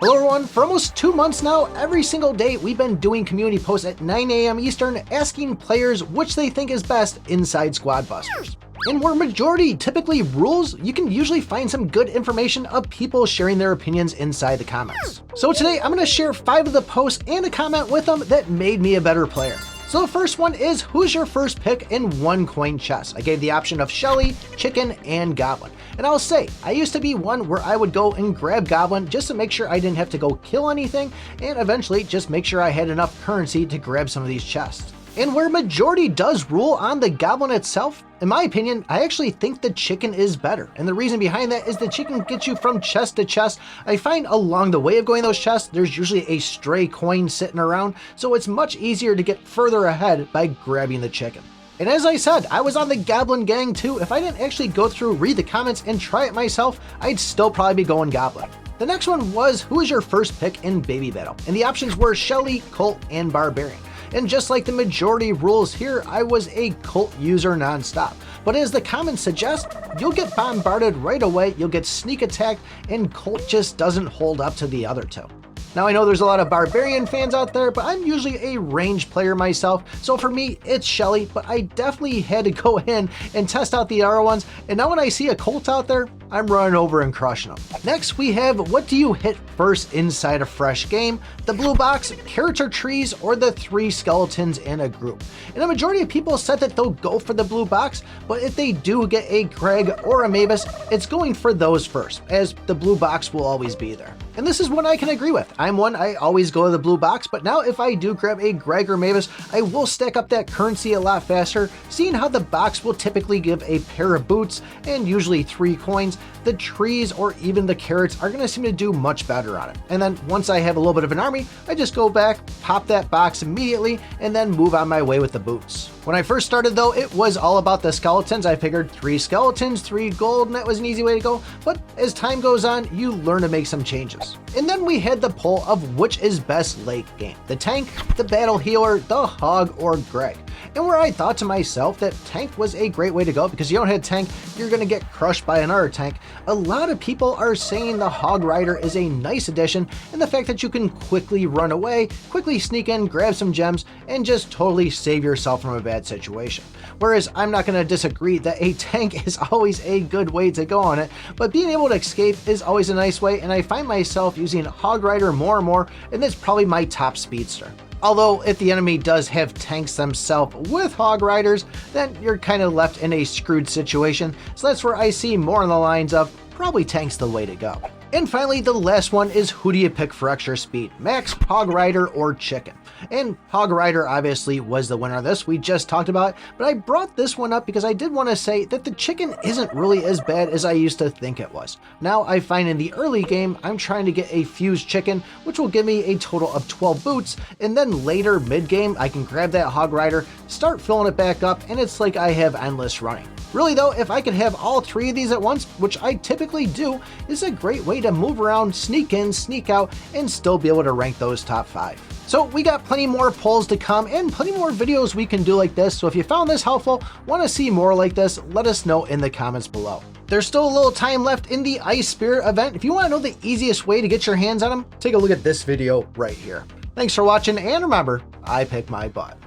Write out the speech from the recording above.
Hello everyone, for almost 2 months now, every single day we've been doing community posts at 9 a.m. Eastern asking players which they think is best inside Squad Busters. And where majority typically rules, you can usually find some good information of people sharing their opinions inside the comments. So today I'm going to share 5 of the posts and a comment with them that made me a better player. So the first one is, who's your first pick in 1 coin chess? I gave the option of Shelly, Chicken, and Goblin. And I'll say, I used to be one where I would go and grab Goblin just to make sure I didn't have to go kill anything, and eventually just make sure I had enough currency to grab some of these chests. And where majority does rule on the Goblin itself, in my opinion, I actually think the Chicken is better. And the reason behind that is the Chicken gets you from chest to chest. I find along the way of going those chests, there's usually a stray coin sitting around, so it's much easier to get further ahead by grabbing the Chicken. And as I said, I was on the Goblin gang too. If I didn't actually go through, read the comments, and try it myself, I'd still probably be going Goblin. The next one was, who is your first pick in Baby Battle? And the options were Shelly, Colt, and Barbarian. And just like the majority rules here, I was a Colt user nonstop. But as the comments suggest, you'll get bombarded right away, you'll get sneak attacked, and Colt just doesn't hold up to the other two. Now I know there's a lot of Barbarian fans out there, but I'm usually a ranged player myself, so for me it's Shelly, but I definitely had to go in and test out the other ones, and now when I see a Colt out there, I'm running over and crushing them. Next we have, what do you hit first inside a fresh game? The blue box, character trees, or the 3 skeletons in a group. And a majority of people said that they'll go for the blue box, but if they do get a Greg or a Mavis, it's going for those first, as the blue box will always be there. And this is one I can agree with. I'm one, I always go to the blue box, but now if I do grab a Greg or Mavis, I will stack up that currency a lot faster, seeing how the box will typically give a pair of boots and usually 3 coins. The trees or even the carrots are going to seem to do much better on it. And then once I have a little bit of an army, I just go back, pop that box immediately, and then move on my way with the boots. When I first started though, it was all about the skeletons. I figured 3 skeletons, 3 gold, and that was an easy way to go. But as time goes on, you learn to make some changes. And then we had the poll of which is best late game, the tank, the battle healer, the hog, or Greg. And where I thought to myself that tank was a great way to go, because you don't have tank, you're going to get crushed by another tank. A lot of people are saying the hog rider is a nice addition, and the fact that you can quickly run away, quickly sneak in, grab some gems, and just totally save yourself from a bad situation. Whereas I'm not going to disagree that a tank is always a good way to go on it, but being able to escape is always a nice way, and I find myself using hog rider more and more, and that's probably my top speedster. Although if the enemy does have tanks themselves with hog riders, then you're kind of left in a screwed situation. So that's where I see more on the lines of probably tanks the way to go. And finally, the last one is, who do you pick for extra speed? Max, hog rider, or chicken? And hog rider obviously was the winner of this. We just talked about it, but I brought this one up because I did want to say that the chicken isn't really as bad as I used to think it was. Now I find in the early game, I'm trying to get a fused chicken, which will give me a total of 12 boots. And then later mid game, I can grab that hog rider, start filling it back up, and it's like I have endless running. Really though, if I could have all 3 of these at once, which I typically do, is a great way to move around, sneak in, sneak out, and still be able to rank those top 5. So we got plenty more polls to come and plenty more videos we can do like this. So if you found this helpful, want to see more like this, let us know in the comments below. There's still a little time left in the Ice Spirit event. If you want to know the easiest way to get your hands on them, take a look at this video right here. Thanks for watching, and remember, I pick my butt.